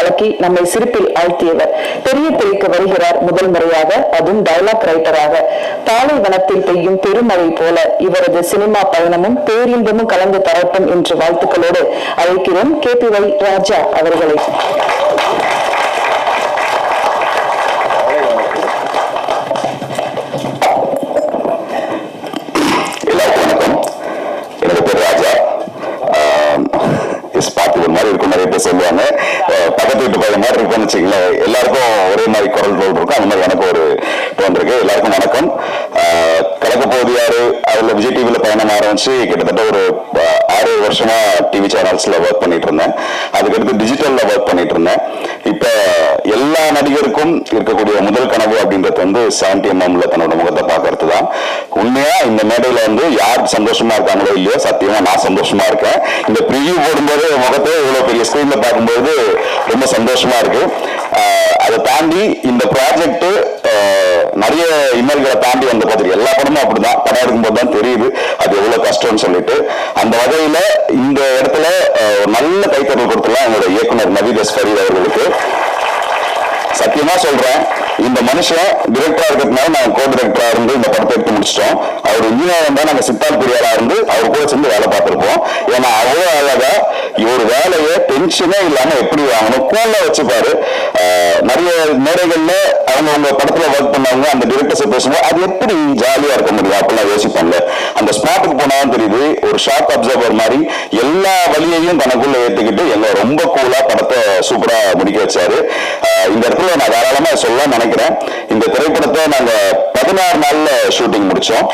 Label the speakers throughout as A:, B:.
A: கலக்கி நம்மை சிரிப்பில் ஆழ்த்தியவர். பெரிய திரைக்கு வருகிறார் முதல் முறையாக, அதுவும் டயலாக் ரைட்டராக. பாலைவனத்தில் பெய்யும் பெருமழை போல இவரது சினிமா பயணமும் பேரின்பமும் கலந்து தரட்டும் என்று வாழ்த்துக்களோடு அழைக்கிறோம் KPY ராஜா அவர்களை.
B: சொல்லுவாங்க பக்கத்து வீட்டு பையன் மாதிரி இருக்கும்னு வச்சுக்கங்களேன். எல்லாருக்கும் ஒரே மாதிரி குரல் தோல் இருக்கும். அந்த மாதிரி எனக்கு ஒரு டோன் இருக்கு. எல்லாருக்கும் வணக்கம். கலக்க போகுது யாரு, அதுல விஜய் டிவில பயணம் ஆரம்பிச்சு கிட்டத்தட்ட ஒரு 6 வருஷமா டிவி சேனல்ஸ்ல ஒர்க் பண்ணிட்டு இருந்தேன். அதுக்கடுத்து டிஜிட்டல்ல ஒர்க் பண்ணிட்டு இருந்தேன். இப்ப எல்லா நடிகருக்கும் இருக்கக்கூடிய முதல் கனவு அப்படின்றது 70mm தன்னோட முகத்தை பார்க்கறது தான். உண்மையா இந்த மேடையில யார் சந்தோஷமா இருக்காங்களோ இல்லையோ, சத்தியமா நான் சந்தோஷமா இருக்கேன். இந்த ப்ரிவியூ போடும்போது முகத்தை இவ்வளவு பெரிய ஸ்கிரீன்ல பார்க்கும்போது ரொம்ப சந்தோஷமா இருக்கு. அதை தாண்டி இந்த ப்ராஜெக்ட் நிறைய இன்னல்களை தாண்டி வந்த பார்த்துருக்கு. எல்லா படமும் அப்படிதான், படம் எடுக்கும்போது தான் தெரியுது அது எவ்வளவு கஷ்டம்னு சொல்லிட்டு. அந்த வகையில இந்த இடத்துல நல்ல கைத்தறல் கொடுத்துலாம் என்னோட இயக்குனர் நவீத் அஸ்ஃபரி அவர்களுக்கு. சத்தியமா சொல்றேன், இந்த மனுஷன் டிரெக்டரா இருக்கிறதுனால நான் கோ டிரெக்டரா இருந்து இந்த படத்தை எடுத்து முடிச்சிட்டோம். அவர் இன்ஜினியர் இருந்தா நாங்க சித்தால் பெரியாரா இருந்து அவர் கூட சேர்ந்து வேலை பார்த்திருப்போம். ஏன்னா அவ்வளவு அழகா ஒரு வேலையை டென்ஷனே இல்லாம எப்படி வாங்கணும் கூலா வச்சுப்பாரு. நிறைய மேடைகள்ல அவங்க படத்துல ஒர்க் பண்ணவங்க அந்த டிரெக்டர்ஸை பேசும்போது அது எப்படி ஜாலியா இருக்க முடியும் அப்படிலாம் யோசிப்பாங்க. அந்த ஸ்பாட்டுக்கு போனாலும் தெரியுது, ஒரு ஷாக் அப்சர்வர் மாதிரி எல்லா வழியையும் தனக்குள்ள ஏத்துக்கிட்டு எங்க ரொம்ப கூலா படத்தை சூப்பரா முடிக்க வச்சாரு. இந்த இடத்துல நான் தாராளமா சொல்ல நினைக்கிறேன், இந்த திரைப்படத்தை நாங்க 16 நாள்ல ஷூட்டிங் முடிச்சோம்.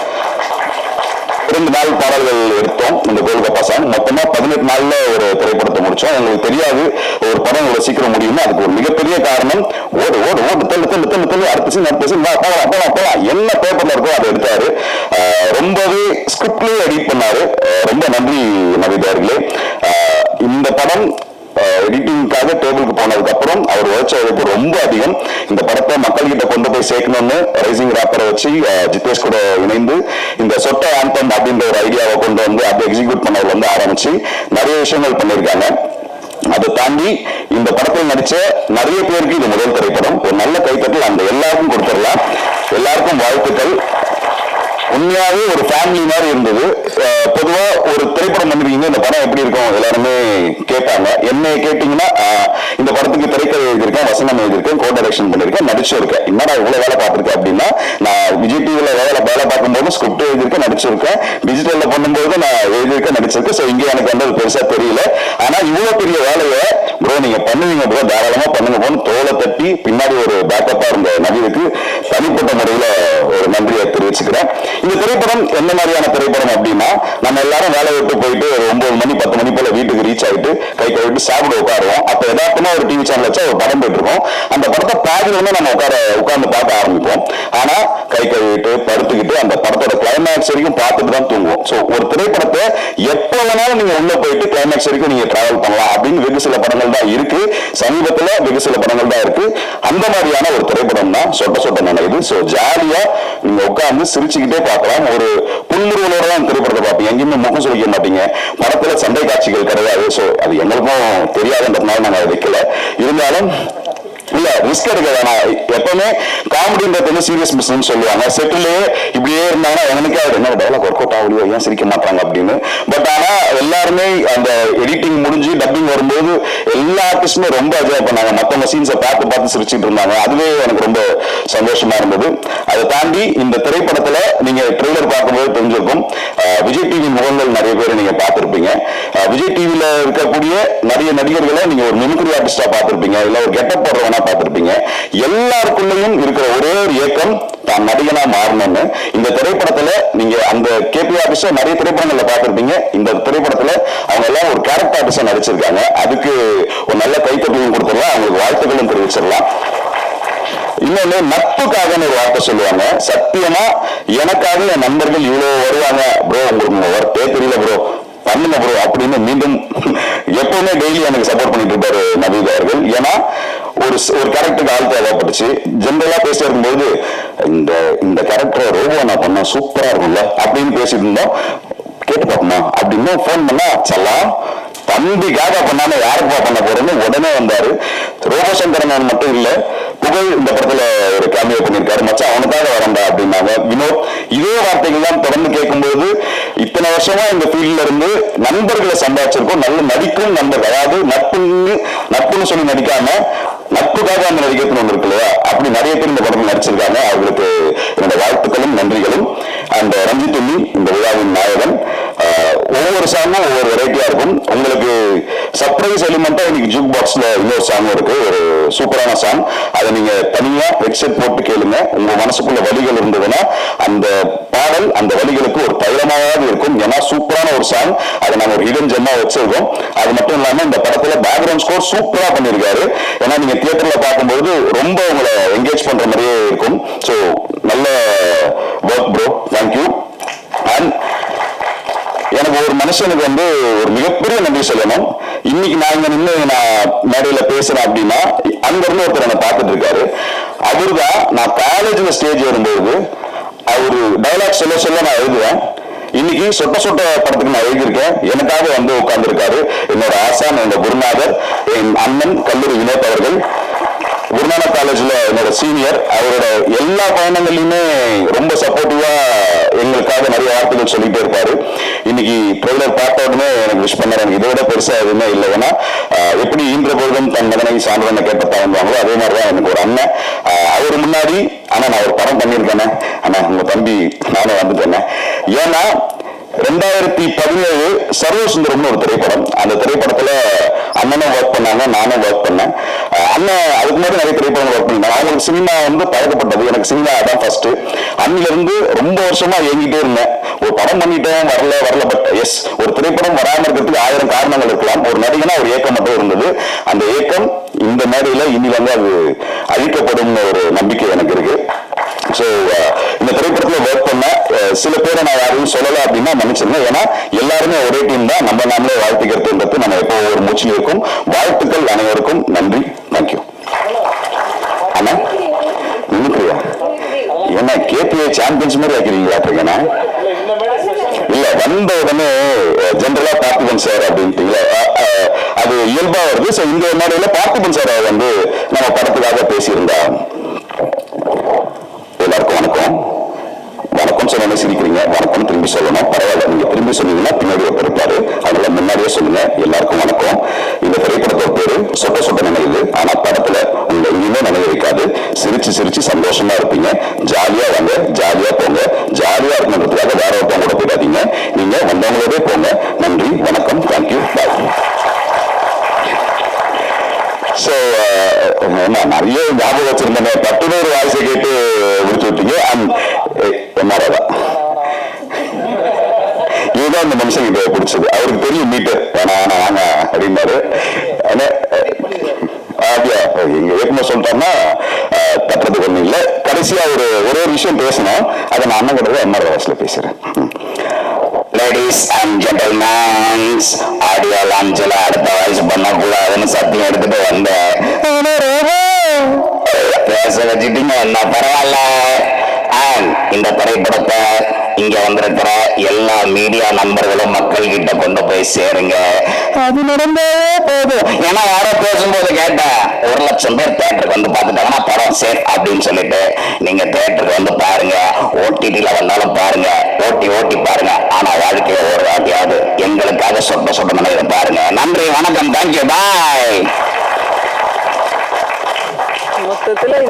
B: 2 நாள் பாடல்கள் எடுத்தோம். இந்த கோல்கப்பா சாங் மொத்தமா 18 நாள்ல ஒரு திரைப்படத்தை முடிச்சோம். எங்களுக்கு தெரியாது ஒரு படம் இவ்வளவு சீக்கிரம் முடியும்னு. அதுக்கு ஒரு மிகப்பெரிய காரணம் ஓடு ஓடு ஓடு தள்ளு தள்ளு தள்ளு தள்ளு அடுத்த சீன் போலாம் என்ன பேப்பர்ல இருக்கோ அதை எடுத்தாரு. ரொம்பவே ஸ்கிரிப்ட்லயே எடிட் பண்ணாரு. ரொம்ப நன்றி நவீதார்களே. இந்த படம் எடிட்டிங்காக டேபிளுக்கு போனதுக்கு அப்புறம் அவர் உழைச்ச உழைப்பு ரொம்ப அதிகம். இந்த படத்தை மக்கள் கிட்ட கொண்டு போய் சேர்க்கணும்னு ரைசிங் ராப்பரை வச்சு ஜிதேஷ் கூட இணைந்து இந்த சொட்ட ஆந்தம் அப்படின்ற ஒரு ஐடியாவை கொண்டு வந்து அதை எக்ஸிக்யூட் பண்ணவர் ஆரம்பிச்சு நிறைய விஷயங்கள் பண்ணியிருக்காங்க. அதை தாண்டி இந்த படத்தில் நடிச்ச நிறைய பேருக்கு இது முதல் திரைப்படம். ஒரு நல்ல கைத்தட்டல் அந்த எல்லாருக்கும் கொடுத்துடலாம். எல்லாருக்கும் வாழ்த்துக்கள். உண்மையாவே ஒரு ஃபேமிலி மாதிரி இருந்தது. பொதுவா ஒரு திரைப்படம் பண்ணிருக்கீங்க, இந்த படம் எப்படி இருக்கும் எல்லாருமே கேட்பாங்க. என்ன கேட்டீங்கன்னா இந்த படத்துக்கு திரைக்கதை எழுதியிருக்கேன், வசனம் எழுதியிருக்கேன், கோ டைரக்ஷன் பண்ணிருக்கேன், நடிச்சிருக்கேன். என்னடா இவ்வளவு வேலை பார்த்திருக்கேன் அப்படின்னா, நான் விஜய் டிவில வேலை பார்க்கும்போது ஸ்கிரிப்ட் எழுதியிருக்கேன், நடிச்சிருக்கேன். டிஜிட்டல்ல பண்ணும்போது நான் எழுதியிருக்கேன், நடிச்சிருக்கேன். ஸோ இங்க எனக்கு வந்து பெருசா தெரியல. ஆனா இவ்வளவு பெரிய வேலையை ப்ரோ நீங்க பண்ணுவீங்க ப்ரோ, தாராளமா பண்ணுங்க போன்னு தோலை தட்டி பின்னாடி ஒரு பேக்கப்பா இருந்த நவீனுக்கு தனிப்பட்ட முறையில ஒரு நன்றியை தெரிவிச்சுக்கிறேன். இந்த திரைப்படம் என்ன மாதிரியான திரைப்படம் அப்படின்னா, நம்ம எல்லாரும் வேலை விட்டு போயிட்டு ஒரு 9 மணி 10 மணி போல வீட்டுக்கு ரீச் ஆயிட்டு கை கழுவிட்டு சாப்பிட உட்காருவோம். அப்ப எதார்த்தமா ஒரு டிவி சேனல் வச்சா ஒரு படம் போயிட்டு இருக்கோம். அந்த படத்தை பாதியில நம்ம உட்கார்ந்து பார்க்க ஆரம்பிப்போம். ஆனா கை கழுவிட்டு படுத்துக்கிட்டு அந்த படத்தோட கிளைமேக்ஸ் வரைக்கும் பார்த்துட்டு தான் தூங்குவோம். ஸோ ஒரு திரைப்படத்தை எப்ப வேணாலும் நீங்க உள்ள போயிட்டு கிளைமேக்ஸ் வரைக்கும் நீங்க டிராவல் பண்ணலாம் அப்படின்னு வெகு சில படங்கள் தான் இருக்கு. சமீபத்துல வெகு சில படங்கள் தான் இருக்கு. அந்த மாதிரியான ஒரு திரைப்படம் தான் சொட்ட சொட்ட நினைவு. ஸோ ஜாலியா நீங்க உட்கார்ந்து சிரிச்சுக்கிட்டே பார்க்கலாம். ஒரு புன்முறுவலோட தான் திரைப்படத்தை பார்ப்பீங்க. எங்கேயுமே முகம் சொல்லிக்க மாட்டீங்க. படத்துல சண்டை காட்சிகள் கிடையாது. ஸோ அது எங்களுக்கும் தெரியாதுன்றதுனால நாங்கள் அதை வைக்கல. இருந்தாலும் இல்ல ரிஸ்க் எடுக்க வேணாம். எப்பவுமே காமெடின்றது சீரியஸ் பிசினஸ் சொல்லுவாங்க. செட்டிலேயே இப்படியே இருந்தாங்கன்னா எனக்கே என்ன டயலாக் ஒர்க் அவுட் ஆகலையோ, ஏன் சிரிக்க மாட்டாங்க அப்படின்னு. பட் ஆனா எல்லாருமே அந்த எடிட்டிங் முடிஞ்சு டப்பிங் வரும்போது எல்லா ஆர்டிஸ்டுமே ரொம்ப என்ஜாய் பண்ணாங்க. மற்றவங்க சீன்ஸை பார்த்து பார்த்து சிரிச்சுட்டு இருந்தாங்க. அதுவே எனக்கு ரொம்ப சந்தோஷமா இருந்தது. அதை தாண்டி இந்த திரைப்படத்துல நீங்க ட்ரெய்லர் பார்க்கும்போது தெரிஞ்சிருக்கும், விஜய் டிவி முகங்கள் நிறைய பேர் நீங்க பார்த்திருப்பீங்க. விஜய் டிவில இருக்கக்கூடிய நிறைய நடிகர்களை நீங்க ஒரு மிமிக்ரி ஆர்டிஸ்டா பார்த்திருப்பீங்க, இல்ல ஒரு கெட்டப் போடுறவனா பார்த்திருப்பீங்க. எல்லாருக்குள்ளயும் இருக்கிற ஒரே ஒரு இயக்கம் தான் நடிகனா மாறணும்னு. இந்த திரைப்படத்துல நீங்க அந்த KPY ஆர்டிஸ்ட நிறைய திரைப்படங்கள்ல பார்த்திருப்பீங்க. இந்த திரைப்படத்துல அவங்க எல்லாம் ஒரு கேரக்டர் ஆர்டிஸ்டா நடிச்சிருக்காங்க. அதுக்கு ஒரு நல்ல கைத்தட்டலையும் கொடுத்துடலாம், அவங்களுக்கு வாழ்த்துக்களும் தெரிவிச்சிடலாம். இன்னொன்னு நட்புக்காக ஒரு வார்த்தை சொல்லுவாங்க. சத்தியமா எனக்காக என் நண்பர்கள் இவ்வளவு வருவாங்க ப்ரோ, உங்களுக்கு ஒர்க்கே தெரியல ப்ரோ பண்ணுங்க ப்ரோ அப்படின்னு மீண்டும் எப்பவுமே டெய்லி எனக்கு சப்போர்ட் பண்ணிட்டு இருப்பாரு நவீத் அவர்கள். ஏன்னா ஒரு கேரக்டருக்கு ஆள் தேவைப்பட்டுச்சு. ஜென்ரலா பேசி இருக்கும்போது இந்த கேரக்டரை ரோபோ நான் பண்ண சூப்பரா இருக்கும்ல அப்படின்னு பேசிட்டு இருந்தோம். கேட்டு பார்ப்போமா அப்படின்னு போன் பண்ணா சல்லாம் தம்பிக்காக பண்ணாம யாருப்பா பண்ண போறேன்னு உடனே வந்தாரு. சந்தோஷம் தரணும் மட்டும் இல்ல, புகழ் இந்த படத்துல ஒரு கேமியோ பண்ணிருக்காரு. மச்சான் அவனுக்காக வரண்டா அப்படின்னாங்க. வினோத் இதே வார்த்தைகள் தான் தொடர்ந்து கேட்கும்போது, இத்தனை வருஷமா இந்த ஃபீல்ட்ல இருந்து நண்பர்களை சம்பாதிச்சிருக்கோம். நல்ல நடிக்கும் நண்பர்கள், அதாவது நட்புன்னு சொல்லி நடிக்காம நட்புக்காக அந்த நடிகர்னு ஒன்று இருக்கு இல்லையா, அப்படி நிறைய பேர் இந்த படத்தில் நடிச்சிருக்காங்க. அவர்களுக்கு என்னோட வாழ்த்துக்களும் நன்றிகளும். அந்த ரஞ்சித் உன்னி இந்த விழாவின் நாயகன். ஒவ்வொரு சாங்கும் ஒவ்வொரு வெரைட்டியா இருக்கும். உங்களுக்கு சர்ப்ரைஸ் எலிமெண்டா இன்னைக்கு ஜூக் பாக்ஸ்ல இன்னொரு சாங் இருக்கு, ஒரு சூப்பரான சாங். அதை நீங்க தனியா ஹெட்செட் போட்டு கேளுங்க. உங்க மனசுக்குள்ள வலிகள் இருந்ததுன்னா அந்த பாடல் அந்த வலிகளுக்கு ஒரு தைலமாவது இருக்கும். ஏன்னா சூப்பரான ஒரு சாங், அதை நாங்க ஒரு ஹிடன் ஜெம்மா வச்சிருக்கோம். அது மட்டும் இல்லாம இந்த படத்துல பேக்ரவுண்ட் ஸ்கோர் சூப்பரா பண்ணிருக்காரு. ஏன்னா நீங்க தியேட்டர்ல பார்க்கும்போது ரொம்ப உங்களை என்கேஜ் பண்ற மாதிரியே இருக்கும். ஸோ நல்ல ஒர்க் ப்ரோ, தேங்க்யூ. அண்ட் எனக்கு ஒரு மனுஷனுக்கு வந்து ஒரு மிகப்பெரிய நன்றி சொல்லணும். இன்னைக்கு நான் இங்க நின்று நான் மேடையில பேசுறேன் அப்படின்னா அங்க இருந்து ஒருத்தர் என்னை பார்த்துட்டு இருக்காரு. அவருதான் நான் காலேஜ்ல ஸ்டேஜ் வரும்போது அவரு டைலாக் சொல்ல நான் எழுதுவேன். இன்னைக்கு சொட்ட சொட்ட படத்துக்கு நான் எழுதியிருக்கேன். எனக்காக வந்து உட்கார்ந்து இருக்காரு என்னோட ஆசான், என்னோட குருநாதர், என் அண்ணன் கல்லூரி வினோத் அவர்கள். குருநானக் காலேஜ்ல என்னோட சீனியர். அவரோட எல்லா பயணங்கள்லயுமே ரொம்ப சப்போர்ட்டிவா எங்களுக்காக நிறைய வார்த்தைகள் சொல்லிட்டே இருப்பாரு. இன்னைக்கு ட்ரெய்லர் பார்த்த உடனே எனக்கு விஷ் பண்ணாரு. எனக்கு இதோட பெருசா எதுவுமே இல்லை. ஏன்னா எப்படி ஈன்ற பொழுதும் தன் மகனை சான்றனை கேட்டத்தான் வந்தாங்களோ அதே மாதிரிதான் எனக்கு ஒரு அண்ணன். அவரு முன்னாடி ஆனா நான் ஒரு படம் பண்ணியிருக்கேனே, ஆனா உங்க தம்பி நானும் வந்துட்டேனே. ஏன்னா 2017 சர்வசுந்தரம்னு ஒரு திரைப்படம். அந்த திரைப்படத்துல அண்ணனும் ஒர்க் பண்ணாங்க, நானும் ஒர்க் பண்ணேன். அண்ணன் அதுக்கு முன்னாடி நிறைய திரைப்படங்கள் ஒர்க் பண்ணிட்டாங்க. அவங்களுக்கு சினிமா வந்து பழக்கப்பட்டது. எனக்கு சினிமா அதான் ஃபர்ஸ்ட். அன்னில இருந்து ரொம்ப வருஷமா இயங்கிட்டே இருந்தேன். ஒரு படம் பண்ணிட்டேன், வரல. பட் எஸ், ஒரு திரைப்படம் வராம இருக்கிறதுக்கு 1000 காரணங்கள் இருக்கலாம். ஒரு நடிகனா ஒரு ஏக்கம் மட்டும் இருந்தது. அந்த ஏக்கம் இந்த மேடையில இன்னிலிருந்து அது அழிக்கப்படும் ஒரு நம்பிக்கை எனக்கு இருக்கு. ஸோ இந்த திரைப்படத்தில் ஒர்க் பண்ண சில பேரை நான் யாரையும் சொல்லலை அப்படின்னா மன்னிச்சிருங்க. ஏன்னா எல்லாருமே ஒரே டீம் தான். நம்ம நாமளே வாழ்த்துக்கிறது நம்ம எப்போ ஒரு மூச்சில் இருக்கும். வாழ்த்துக்கள் அனைவருக்கும். நன்றி, தேங்க்யூ. ஆனா நினைக்கிறியா என்ன கேபிஏ சாம்பியன்ஸ் மாதிரி ஆக்கிறீங்களா? இருக்கேன்னா இல்ல, வந்த உடனே ஜெனரலா பார்த்திபன் சார் அப்படின்ட்டு அது இயல்பா வருது. ஸோ இந்த மேடையில பார்த்திபன் சார் வந்து நம்ம படத்துக்காக பேசியிருந்தா. எல்லாருக்கும் வணக்கம். வணக்கம் சொன்ன சிரிக்கிறீங்க. வணக்கம் திரும்பி சொல்லணும். பரவாயில்ல, நீங்க திரும்பி சொன்னீங்கன்னா பின்னாடியே பொறுப்பாரு. அதனால முன்னாடியே சொல்லுங்க. எல்லாருக்கும் வணக்கம். இந்த திரைப்படத்தோட பேரு சொட்ட சொட்ட நினைவு. ஆனா படத்துல உங்க எங்கேயுமே நினைவு வைக்காது. சிரிச்சு சந்தோஷமா இருப்பீங்க. ஜாலியா வாங்க, ஜாலியா போங்க. ஜாலியா இருக்கணுன்றதுக்காக வேற ஒருத்தவங்க கூட போயிடாதீங்க. நீங்க வந்தவங்களோட போங்க. நன்றி, வணக்கம், தேங்க்யூ, பாய். ஸோ நான் நிறைய ஞாபகம் வச்சிருந்தேன். பட்டுனு ஒரு வாய்ஸை கேட்டு முடிச்சு விட்டீங்க. எம்ஆர்ஆ இதுதான் இந்த மனுஷன் கிட்ட பிடிச்சது. அவருக்கு தெரியும் மீட்டர் வேணாம் வாங்க அப்படின்னாரு. எங்க இயக்குனர் சொல்லிட்டோம்னா தட்டுறதுக்கு ஒண்ணும் இல்லை. கடைசியா ஒரே விஷயம் பேசணும். அதை நான் அண்ணன் கிட்ட எம்ஆர்ஆ வாய்ஸ்ல பேசுறேன். லேடிஸ் அண்ட் ஜென்டல்மேன்ஸ், ஆடியோ லான்ச்ல அடுத்த வாய்ஸ் பண்ணக்கூடாதுன்னு சத்தியம் எடுத்துட்டு வந்தேன். பேச வச்சுட்டீங்க, என்ன பரவாயில்ல. இந்த திரைப்படத்தை இங்க வந்திருக்கிற எல்லா மீடியா நண்பர்களும் மக்கள் கிட்ட கொண்டு போய் சேருங்க. அது நடந்தே போதும். ஏன்னா யாரோ பேசும்போது கேட்டேன், 1,00,000 பேர் தியேட்டருக்கு வந்து பார்த்துட்டாங்கன்னா படம் சேஃப் அப்படின்னு சொல்லிட்டு நீங்க தியேட்டருக்கு வந்து பாருங்க. ஓடிடில வந்தாலும் பாருங்க, ஓட்டி பாருங்க. ஆனா வாழ்க்கையை ஒரு வாட்டியாவது எங்களுக்காக சொட்ட நிலையில பாருங்க. நன்றி, வணக்கம், தேங்க்யூ, பாய்.